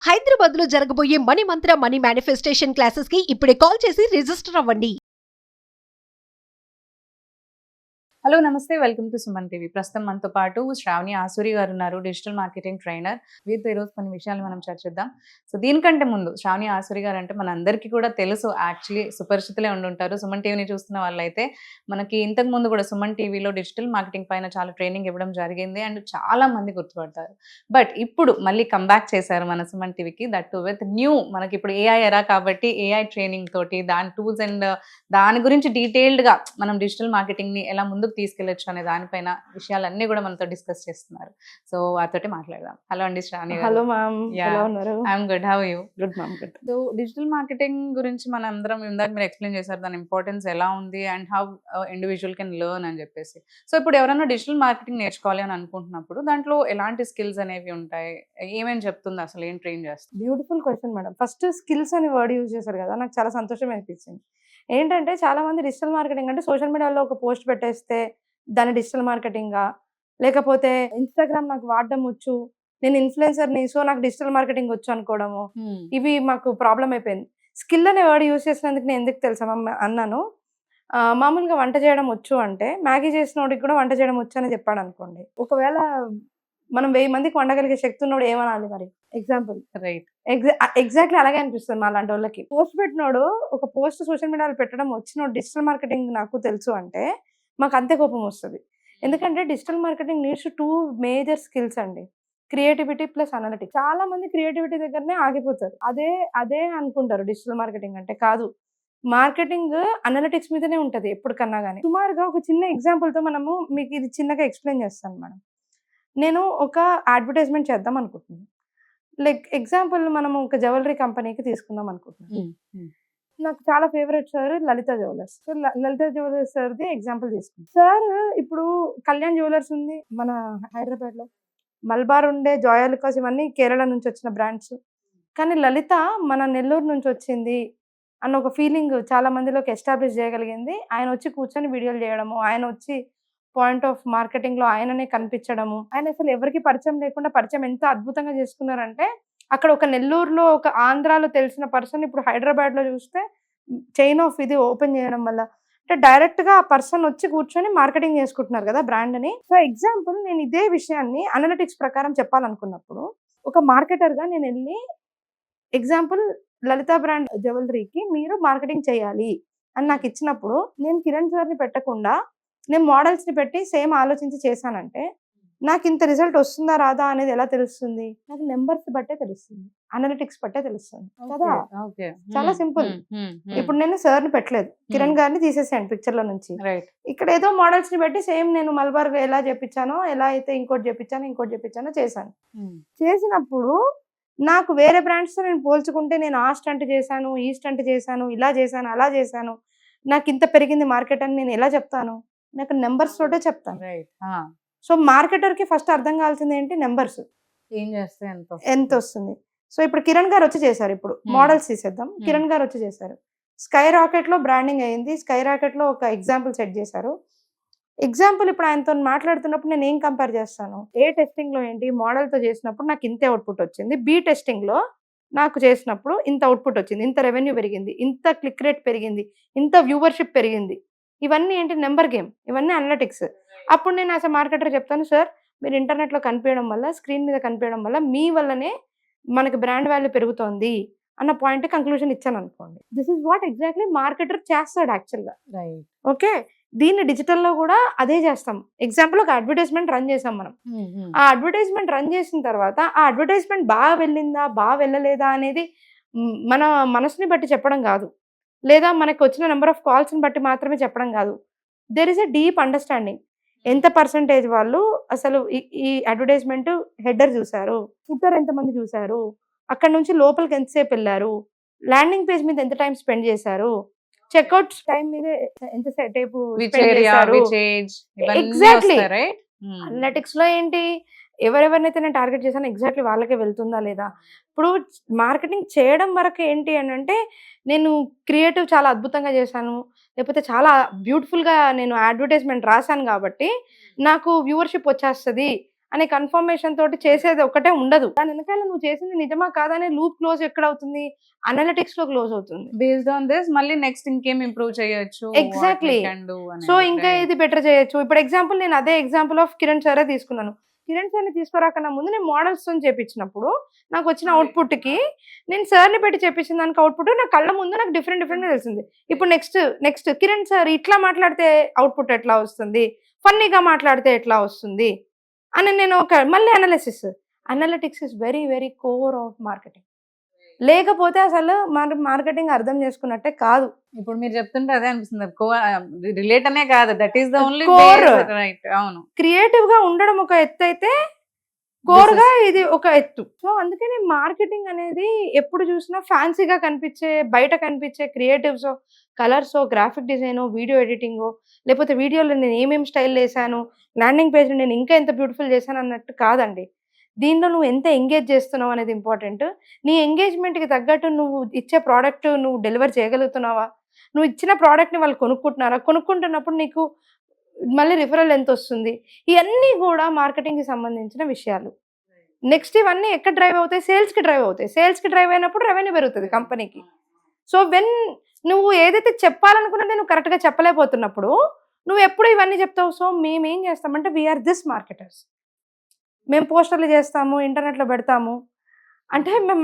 హైదరాబాద్ లో జరగబోయే మనీ మంత్ర money manifestation classes కి ఇప్పుడే కాల్ చేసి రిజిస్టర్ అవ్వండి. హలో నమస్తే, వెల్కమ్ టు సుమన్ టీవీ. ప్రస్తుతం మనతో పాటు శ్రావణి ఆసూరి గారు ఉన్నారు, డిజిటల్ మార్కెటింగ్ ట్రైనర్. వీరితో ఈరోజు కొన్ని విషయాలు మనం చర్చిద్దాం. సో దీనికంటే ముందు శ్రావణి ఆసూరి గారు అంటే మనందరికీ కూడా తెలుసు, యాక్చువల్లీ సుపరిచితులే ఉండుంటారు. సుమన్ టీవీని చూస్తున్న వాళ్ళైతే మనకి ఇంతకు ముందు కూడా సుమన్ టీవీలో డిజిటల్ మార్కెటింగ్ పైన చాలా ట్రైనింగ్ ఇవ్వడం జరిగింది అండ్ చాలా మంది గుర్తుపడతారు. బట్ ఇప్పుడు మళ్ళీ కంబ్యాక్ చేశారు మన సుమన్ టీవీకి, దట్ టు విత్ న్యూ. మనకి ఇప్పుడు ఏఐ ఎరా కాబట్టి ఏఐ ట్రైనింగ్ తోటి దాని టూల్స్ అండ్ దాని గురించి డీటెయిల్డ్గా మనం డిజిటల్ మార్కెటింగ్ని ఎలా ముందుకు తీసుకెళ్లొచ్చు అనే దానిపైన విషయాలన్నీ కూడా మనతో డిస్కస్ చేస్తున్నారు. సో వారితోటి మాట్లాడదాం. హలో అండి శ్రావణి గారు. హలో మ్యామ్, ఎలా ఉన్నారు? I'm good, how you? Good ma'am, good. So digital marketing గురించి మన అందరం ఇందాక మీరు ఎక్స్ప్లెయిన్ చేశారు, దాని ఇంపార్టెన్స్ ఎలా ఉంది and how individual can learn అని చెప్పేసి. సో ఇప్పుడు ఎవరైనా డిజిటల్ మార్కెటింగ్ నేర్చుకోవాలి అని అనుకుంటున్నప్పుడు దాంట్లో ఎలాంటి స్కిల్స్ అనేవి ఉంటాయి, ఏమేమి చెప్తుంది, అసలు ఏం ట్రైన్ చేస్తుంది? Beautiful question madam. First skills అని వర్డ్ యూజ్ చేశారు కదా, నాకు చాలా సంతోషం అనిపించింది. ఏంటంటే చాలా మంది డిజిటల్ మార్కెటింగ్ అంటే సోషల్ మీడియాలో ఒక పోస్ట్ పెట్టేస్తే దాని డిజిటల్ మార్కెటింగా, లేకపోతే ఇన్స్టాగ్రామ్ నాకు వాడడం వచ్చు, నేను ఇన్ఫ్లుయెన్సర్ని సో నాకు డిజిటల్ మార్కెటింగ్ వచ్చు అనుకోవడము, ఇవి మాకు ప్రాబ్లం అయిపోయింది. స్కిల్ అనే వర్డ్ యూజ్ చేసినందుకు నేను ఎందుకు తెలుసా అన్నాను, మామూలుగా వంట చేయడం వచ్చు అంటే మ్యాగీ చేసినోడికి కూడా వంట చేయడం వచ్చు అని చెప్పాడు అనుకోండి. ఒకవేళ మనం 1000 మందికి వండగలిగే శక్తి ఉన్నోడు ఏమనాలి మరి? Example right. ఎగ్జాక్ట్లీ అలాగే అనిపిస్తుంది మా లాంటి వాళ్ళకి. పోస్ట్ పెట్టినోడు, ఒక పోస్ట్ సోషల్ మీడియాలో పెట్టడం వచ్చినోడు డిజిటల్ మార్కెటింగ్ నాకు తెలుసు అంటే మాకు అంతే కోపం వస్తుంది. ఎందుకంటే digital marketing needs 2 major skills అండి, క్రియేటివిటీ ప్లస్ అనలిటిక్స్. చాలా మంది క్రియేటివిటీ దగ్గరనే ఆగిపోతారు, అదే అనుకుంటారు డిజిటల్ మార్కెటింగ్ అంటే. కాదు, మార్కెటింగ్ అనలిటిక్స్ మీదనే ఉంటుంది ఎప్పటికన్నా కానీ. సుమారుగా ఒక చిన్న ఎగ్జాంపుల్తో మనము మీకు ఇది చిన్నగా ఎక్స్ప్లెయిన్ చేస్తాను మేడం. నేను ఒక అడ్వర్టైజ్మెంట్ చేద్దాం అనుకుంటున్నాను. లైక్ ఎగ్జాంపుల్ మనము ఒక జ్యువెలరీ కంపెనీకి తీసుకుందాం అనుకుంటున్నాను. నాకు చాలా ఫేవరెట్ సార్ లలిత జ్యువెలర్స్. సో లలిత జ్యువెలర్స్ సార్ది ఎగ్జాంపుల్ తీసుకుంటాం. సార్ ఇప్పుడు కళ్యాణ్ జ్యువెలర్స్ ఉంది మన హైదరాబాద్లో, మల్బార్ ఉండే, జోయాలుకాస్, ఇవన్నీ కేరళ నుంచి వచ్చిన బ్రాండ్స్. కానీ లలిత మన నెల్లూరు నుంచి వచ్చింది అన్న ఒక ఫీలింగ్ చాలా మందిలోకి ఎస్టాబ్లిష్ చేయగలిగింది. ఆయన వచ్చి కూర్చొని వీడియోలు చేయడము, ఆయన వచ్చి పాయింట్ ఆఫ్ మార్కెటింగ్లో ఆయననే కనిపించడము, ఆయన అసలు ఎవరికి పరిచయం లేకుండా పరిచయం ఎంత అద్భుతంగా చేసుకున్నారంటే, అక్కడ ఒక నెల్లూరులో ఒక ఆంధ్రాలో తెలిసిన పర్సన్ ఇప్పుడు హైదరాబాద్లో చూస్తే చైన్ ఆఫ్ ఇది ఓపెన్ చేయడం వల్ల అంటే డైరెక్ట్గా ఆ పర్సన్ వచ్చి కూర్చొని మార్కెటింగ్ చేసుకుంటున్నారు కదా బ్రాండ్ని. సో ఎగ్జాంపుల్ నేను ఇదే విషయాన్ని అనలిటిక్స్ ప్రకారం చెప్పాలనుకున్నప్పుడు ఒక మార్కెటర్గా నేను వెళ్ళి ఎగ్జాంపుల్ లలిత బ్రాండ్ జ్యువెలరీకి మీరు మార్కెటింగ్ చేయాలి అని నాకు ఇచ్చినప్పుడు నేను కిరణ్ సార్ని పెట్టకుండా నేను మోడల్స్ని పెట్టి సేమ్ ఆలోచించి చేశానంటే నాకు ఇంత రిజల్ట్ వస్తుందా రాదా అనేది ఎలా తెలుస్తుంది? నాకు నెంబర్స్ బట్టే తెలుస్తుంది, అనలిటిక్స్ బట్టే తెలుస్తుంది కదా. చాలా సింపుల్. ఇప్పుడు నేను సార్ని పెట్టలేదు, కిరణ్ గారిని తీసేసాను పిక్చర్ లో నుంచి. ఇక్కడ ఏదో మోడల్స్ ని పెట్టి సేమ్ నేను మల్బార్ ఎలా చెప్పించానో, ఎలా అయితే ఇంకోటి చెప్పించానో చేశాను. చేసినప్పుడు నాకు వేరే బ్రాండ్స్ తో నేను పోల్చుకుంటే నేను ఆ స్టంట్ చేశాను, ఈ స్టంట్ చేశాను, ఇలా చేశాను, అలా చేశాను, నాకు ఇంత పెరిగింది మార్కెట్ అని నేను ఎలా చెప్తాను? నాకు నెంబర్స్ తోటే చెప్తాను. సో మార్కెటర్ కి ఫస్ట్ అర్థం కావాల్సింది ఏంటి? నెంబర్స్ ఏం చేస్తే ఎంత వస్తుంది. సో ఇప్పుడు కిరణ్ గారు వచ్చి చేశారు, ఇప్పుడు మోడల్స్ తీసేద్దాం. కిరణ్ గారు వచ్చి చేశారు, స్కై రాకెట్ లో బ్రాండింగ్ అయింది, స్కై రాకెట్ లో ఒక ఎగ్జాంపుల్ సెట్ చేశారు. ఎగ్జాంపుల్ ఇప్పుడు ఆయనతో మాట్లాడుతున్నప్పుడు నేను ఏం కంపేర్ చేస్తాను? ఏ టెస్టింగ్ లో ఏంటి మోడల్ తో చేసినప్పుడు నాకు ఇంతే అవుట్పుట్ వచ్చింది, బి టెస్టింగ్ లో నాకు చేసినప్పుడు ఇంత అవుట్పుట్ వచ్చింది, ఇంత రెవెన్యూ పెరిగింది, ఇంత క్లిక్ రేట్ పెరిగింది, ఇంత వ్యూవర్షిప్ పెరిగింది. ఇవన్నీ ఏంటి? నెంబర్ గేమ్, ఇవన్నీ అనలిటిక్స్. అప్పుడు నేను యాజ్ అ మార్కెటర్ చెప్తాను, సార్ మీరు ఇంటర్నెట్లో కనిపించడం వల్ల, స్క్రీన్ మీద కనిపించడం వల్ల మీ వల్లనే మనకి బ్రాండ్ వాల్యూ పెరుగుతోంది అన్న పాయింట్ కంక్లూజన్ ఇచ్చాను అనుకోండి. This is what exactly marketer చేస్తాడు యాక్చువల్గా. ఓకే, దీన్ని డిజిటల్లో కూడా అదే చేస్తాం. ఎగ్జాంపుల్ ఒక అడ్వర్టైజ్మెంట్ రన్ చేసాం మనం. ఆ అడ్వర్టైజ్మెంట్ రన్ చేసిన తర్వాత ఆ అడ్వర్టైజ్మెంట్ బాగా వెళ్ళిందా బాగా వెళ్ళలేదా అనేది మన మనసుని బట్టి చెప్పడం కాదు, లేదా మనకు వచ్చిన నెంబర్ ఆఫ్ కాల్స్ని బట్టి మాత్రమే చెప్పడం కాదు. There is a deep understanding. ఎంత పర్సంటేజ్ వాళ్ళు అసలు ఈ అడ్వర్టైజ్మెంట్ హెడర్ చూసారు, ఫుటర్ ఎంతమంది చూసారు, అక్కడ నుంచి లోపలికి ఎంతసేపు వెళ్ళారు, ల్యాండింగ్ పేజ్ మీద ఎంత టైం స్పెండ్ చేశారు, చెక్అవుట్ టైం మీద ఎంత సేపు స్పెండ్ చేశారు. ఎగ్జాక్ట్లీ. అనలిటిక్స్ లో ఏంటి, ఎవరెవరినైతే నేను టార్గెట్ చేశానో ఎగ్జాక్ట్లీ వాళ్ళకే వెళ్తుందా లేదా. ఇప్పుడు మార్కెటింగ్ చేయడం వరకు ఏంటి అని అంటే నేను క్రియేటివ్ చాలా అద్భుతంగా చేశాను, లేకపోతే చాలా బ్యూటిఫుల్గా నేను అడ్వర్టైజ్మెంట్ రాశాను కాబట్టి నాకు వ్యూవర్షిప్ వచ్చేస్తుంది అనే కన్ఫర్మేషన్ తోటి చేసేది ఒకటే ఉండదు. దాని వెనకాల నువ్వు చేసింది నిజమా కాదనే లూప్ క్లోజ్ ఎక్కడ అవుతుంది, అనలిటిక్స్ లో క్లోజ్ అవుతుంది. బేస్డ్ ఆన్ దిస్ మళ్ళీ నెక్స్ట్ ఇంకేం ఇంప్రూవ్ చేయొచ్చు. Exactly. సో ఇంకా ఇది బెటర్ చేయొచ్చు. ఇప్పుడు ఎగ్జాంపుల్ నేను అదే ఎగ్జాంపుల్ ఆఫ్ కిరణ్ సారే తీసుకున్నాను. కిరణ్ సార్ని తీసుకురాకన్నా ముందు నేను మోడల్స్ తో చేపించినప్పుడు నాకు వచ్చిన అవుట్పుట్ కి నేను సార్ని పెట్టి చేపించిన దానికి అవుట్పుట్ నా కళ్ళ ముందు నాకు డిఫరెంట్ తెలిసింది. ఇప్పుడు నెక్స్ట్ కిరణ్ సార్ ఇట్లా మాట్లాడితే అవుట్పుట్ ఎట్లా వస్తుంది, ఫన్నీగా మాట్లాడితే ఎట్లా వస్తుంది అని నేను మళ్ళీ analytics is very very core of marketing. లేకపోతే అసలు మార్కెటింగ్ అర్థం చేసుకున్నట్టే కాదు. ఇప్పుడు మీరు చెప్తుంటే అదే అనిపిస్తుంది, రిలేట్ అనే కాదు, that is the only Core. Right. అవును. క్రియేటివ్ గా ఉండడం ఒక ఎత్తు అయితే కోర్ గా ఇది ఒక ఎత్తు. సో అందుకని మార్కెటింగ్ అనేది ఎప్పుడు చూసినా ఫ్యాన్సీగా కనిపించే, బయట కనిపించే creatives, colours, graphic design, video editing, లేకపోతే వీడియోలో నేను ఏమేమి స్టైల్ వేసాను, ల్యాండింగ్ పేజ్ నేను ఇంకా ఎంత బ్యూటిఫుల్ చేశాను అన్నట్టు కాదండి. దీనిలో నువ్వు ఎంత ఎంగేజ్ చేస్తున్నావు అనేది ఇంపార్టెంట్. నీ ఎంగేజ్మెంట్కి తగ్గట్టు నువ్వు ఇచ్చే ప్రోడక్ట్ నువ్వు డెలివర్ చేయగలుగుతున్నావా, నువ్వు ఇచ్చిన ప్రోడక్ట్ని వాళ్ళు కొనుక్కుంటున్నారా, కొనుక్కుంటున్నప్పుడు నీకు మళ్ళీ రిఫరల్ ఎంత వస్తుంది, ఇవన్నీ కూడా మార్కెటింగ్కి సంబంధించిన విషయాలు. నెక్స్ట్ ఇవన్నీ ఎక్కడ డ్రైవ్ అవుతాయి, సేల్స్కి డ్రైవ్ అవుతాయి. సేల్స్కి డ్రైవ్ అయినప్పుడు రెవెన్యూ పెరుగుతుంది కంపెనీకి. సో వెన్ నువ్వు ఏదైతే చెప్పాలనుకున్నది నువ్వు కరెక్ట్గా చెప్పలేకపోతున్నప్పుడు నువ్వు ఎప్పుడు ఇవన్నీ చెప్తావు. సో మేము ఏం చేస్తామంటే వీఆర్ దిస్ మార్కెటర్స్. మేము పోస్టర్లు చేస్తాము, ఇంటర్నెట్లో పెడతాము అంటే మేము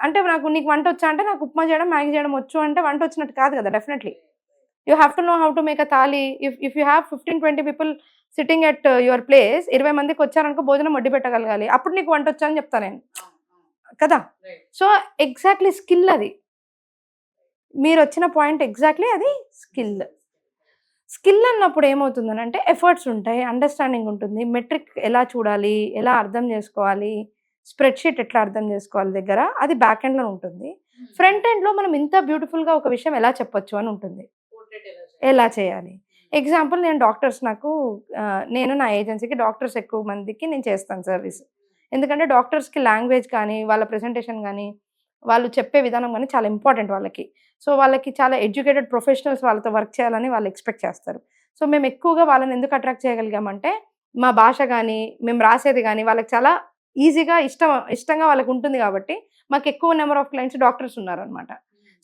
అంటే నీకు వంట వచ్చా అంటే నాకు ఉప్మా చేయడం, మ్యాగీ చేయడం వచ్చు అంటే వంట వచ్చినట్టు కాదు కదా. Definitely you have to know how to make a thali. If you have 15-20 people sitting at your place, 20 మందికి వచ్చారనుకో భోజనం వడ్డీ పెట్టగలగాలి, అప్పుడు నీకు వంట వచ్చా అని చెప్తాను నేను కదా. సో ఎగ్జాక్ట్లీ స్కిల్ అది. మీరు వచ్చిన పాయింట్ ఎగ్జాక్ట్లీ అది స్కిల్ అన్నప్పుడు ఏమవుతుందని అంటే ఎఫర్ట్స్ ఉంటాయి, అండర్స్టాండింగ్ ఉంటుంది, మెట్రిక్ ఎలా చూడాలి, ఎలా అర్థం చేసుకోవాలి, స్ప్రెడ్షీట్ ఎట్లా అర్థం చేసుకోవాలి దగ్గర, అది బ్యాక్ ఎండ్లో ఉంటుంది. ఫ్రంట్ ఎండ్లో మనం ఇంత బ్యూటిఫుల్గా ఒక విషయం ఎలా చెప్పొచ్చు అని ఉంటుంది, ఎలా చేయాలి. ఎగ్జాంపుల్ నేను డాక్టర్స్ నేను నా ఏజెన్సీకి డాక్టర్స్ ఎక్కువ మందికి నేను చేస్తాను సర్వీస్. ఎందుకంటే డాక్టర్స్కి లాంగ్వేజ్ కానీ వాళ్ళ ప్రెజెంటేషన్ కానీ వాళ్ళు చెప్పే విధానం కానీ చాలా ఇంపార్టెంట్ వాళ్ళకి. సో వాళ్ళకి చాలా ఎడ్యుకేటెడ్ ప్రొఫెషనల్స్ వాళ్ళతో వర్క్ చేయాలని వాళ్ళు ఎక్స్పెక్ట్ చేస్తారు. సో మేము ఎక్కువగా వాళ్ళని ఎందుకు అట్రాక్ట్ చేయగలిగామంటే మా భాష కానీ మేము రాసేది కానీ వాళ్ళకి చాలా ఈజీగా ఇష్టంగా వాళ్ళకి ఉంటుంది కాబట్టి మాకు ఎక్కువ నెంబర్ ఆఫ్ క్లయింట్స్ డాక్టర్స్ ఉన్నారనమాట.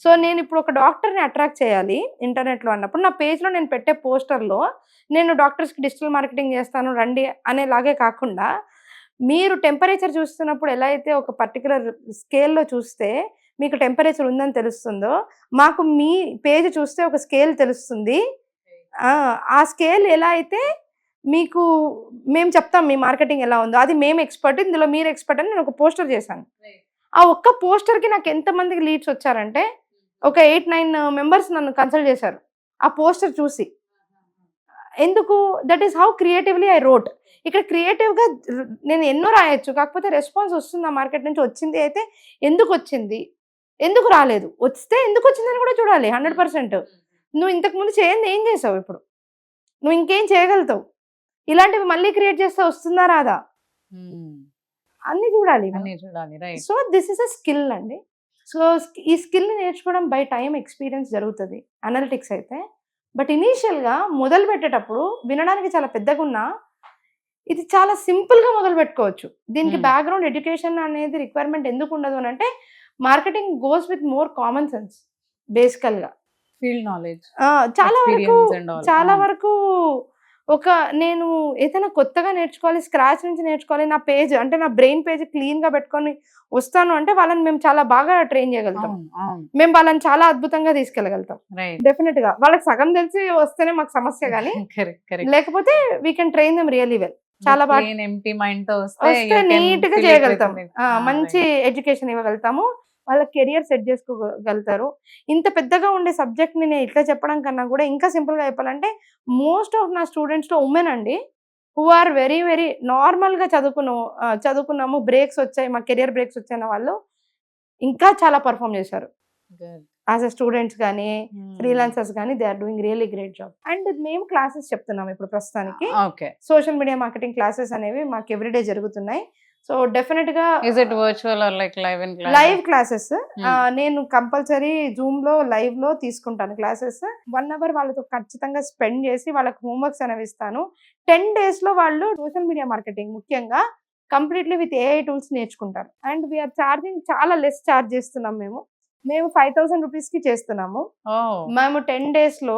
సో నేను ఇప్పుడు ఒక డాక్టర్ని అట్రాక్ట్ చేయాలి ఇంటర్నెట్లో అన్నప్పుడు నా పేజ్లో నేను పెట్టే పోస్టర్లో నేను డాక్టర్స్కి డిజిటల్ మార్కెటింగ్ చేస్తాను రండి అనేలాగే కాకుండా మీరు టెంపరేచర్ చూస్తున్నప్పుడు ఎలా అయితే ఒక పర్టికులర్ స్కేల్లో చూస్తే మీకు టెంపరేచర్ ఉందని తెలుస్తుందో మాకు మీ పేజ్ చూస్తే ఒక స్కేల్ తెలుస్తుంది. ఆ స్కేల్ ఎలా అయితే మీకు మేము చెప్తాం మీ మార్కెటింగ్ ఎలా ఉందో, అది మేము ఎక్స్పర్ట్, ఇందులో మీరు ఎక్స్పర్ట్ అని నేను ఒక పోస్టర్ చేశాను. ఆ ఒక్క పోస్టర్కి నాకు ఎంతమందికి లీడ్స్ వచ్చారంటే ఒక 8-9 మెంబర్స్ నన్ను కన్సల్ట్ చేశారు ఆ పోస్టర్ చూసి. ఎందుకు? That is how creatively I wrote. ఇక్కడ క్రియేటివ్గా నేను ఎన్నో రాయొచ్చు, కాకపోతే రెస్పాన్స్ వస్తుంది ఆ మార్కెట్ నుంచి. వచ్చింది అయితే ఎందుకు వచ్చింది, ఎందుకు రాలేదు, వస్తే ఎందుకు వచ్చిందని కూడా చూడాలి. 100% నువ్వు ఇంతకుముందు చేయండి ఏం చేసావు, ఇప్పుడు నువ్వు ఇంకేం చేయగలుగుతావు, ఇలాంటివి మళ్ళీ క్రియేట్ చేస్తే వస్తుందా రాదా అన్ని చూడాలి. So this is a skill అండి. సో ఈ స్కిల్ నేర్చుకోవడం బై టైం ఎక్స్పీరియన్స్ జరుగుతుంది అనలిటిక్స్ అయితే. బట్ ఇనీషియల్గా మొదలు పెట్టేటప్పుడు వినడానికి చాలా పెద్దగా ఉన్నా ఇది చాలా సింపుల్గా మొదలు పెట్టుకోవచ్చు. దీనికి బ్యాక్గ్రౌండ్ ఎడ్యుకేషన్ అనేది రిక్వైర్మెంట్ ఎందుకు ఉండదు అని అంటే marketing goes with more common sense బేసికల్గా. ఫీల్డ్ నాలెడ్జ్ చాలా వరకు ఒక నేను ఏదైనా కొత్తగా నేర్చుకోవాలి, స్క్రాచ్ నుంచి నేర్చుకోవాలి, నా పేజ్ అంటే నా బ్రెయిన్ పేజ్ క్లీన్గా పెట్టుకొని వస్తాను అంటే వాళ్ళని మేము చాలా బాగా ట్రైన్ చేయగలుగుతాం, మేము వాళ్ళని చాలా అద్భుతంగా తీసుకెళ్ళగలుగుతాం. డెఫినెట్ గా వాళ్ళకి సగం తెలిసి వస్తేనే మాకు సమస్య, కానీ లేకపోతే we can train them really well. చాలా బాగా వస్తే నీట్ గా చేయగలుగుతాం, మంచి ఎడ్యుకేషన్ ఇవ్వగలుగుతాము, వాళ్ళ కెరియర్ సెట్ చేసుకోగలుగుతారు. ఇంత పెద్దగా ఉండే సబ్జెక్ట్ ని నేను ఇట్లా చెప్పడం కన్నా కూడా ఇంకా సింపుల్ గా చెప్పాలంటే మోస్ట్ ఆఫ్ నా స్టూడెంట్స్ లో ఉమెన్ అండి, who are very very normal గా చదువుకున్నాము, బ్రేక్స్ వచ్చాయి, మా కెరియర్ బ్రేక్స్ వచ్చాయి వాళ్ళు ఇంకా చాలా పర్ఫామ్ చేశారు యాజ్ అ స్టూడెంట్స్ కానీ ఫ్రీలాన్సర్స్ కానీ. They are doing really great job. And మేము క్లాసెస్ చెప్తున్నాం ఇప్పుడు ప్రస్తుతానికి. సోషల్ మీడియా మార్కెటింగ్ క్లాసెస్ అనేవి మాకు ఎవ్రీడే జరుగుతున్నాయి. సో డెఫినెట్ గా is it virtual or like live in class? Live classes నేను కంపల్సరీ జూమ్ లో లైవ్ లో తీసుకుంటాను క్లాసెస్. 1 hour వాళ్ళతో ఖచ్చితంగా స్పెండ్ చేసి వాళ్ళకి హోంవర్క్స్ అనేవి ఇస్తాను. 10 days లో వాళ్ళు సోషల్ మీడియా మార్కెటింగ్ ముఖ్యంగా కంప్లీట్లీ విత్ ఏఐ టూల్స్ నేర్చుకుంటారు. అండ్ వీఆర్ ఛార్జింగ్ చాలా లెస్ ఛార్జ్ చేస్తున్నాం మేము 5,000 రూపీస్ కి చేస్తున్నాము. మేము 10 days లో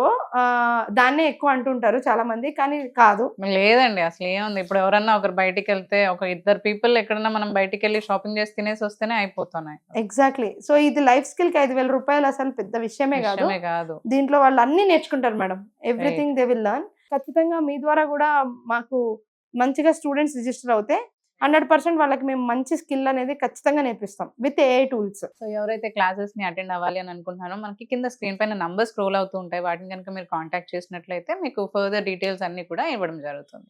దాన్నే ఎక్కువ అంటుంటారు చాలా మంది, కానీ కాదు. లేదండి, అసలు ఏముంది, ఇప్పుడు ఎవరన్నా ఒకరు బయటికి వెళ్తే ఒక 2 people ఎక్కడన్నా మనం బయటికి వెళ్ళి షాపింగ్ చేసి తినేసి వస్తేనే అయిపోతున్నాయి. ఎగ్జాక్ట్లీ. సో ఇది లైఫ్ స్కిల్ కి 5,000 రూపాయలు అసలు పెద్ద విషయమే కాదు. దీంట్లో వాళ్ళు అన్ని నేర్చుకుంటారు madam. Everything they will learn. ఖచ్చితంగా మీ ద్వారా కూడా మాకు మంచిగా స్టూడెంట్స్ రిజిస్టర్ అవుతే 100% వాళ్ళకి మేము మంచి స్కిల్ అనేది ఖచ్చితంగా నేర్పిస్తాం విత్ ఏఐ టూల్స్. సో ఎవరైతే క్లాసెస్ ని అటెండ్ అవ్వాలి అని అనుకుంటున్నారో మనకి కింద స్క్రీన్ పైన నంబర్ స్క్రోల్ అవుతూ ఉంటాయి. వాటిని కనుక మీరు కాంటాక్ట్ చేసినట్లయితే మీకు ఫర్దర్ డీటెయిల్స్ అన్ని కూడా ఇవ్వడం జరుగుతుంది.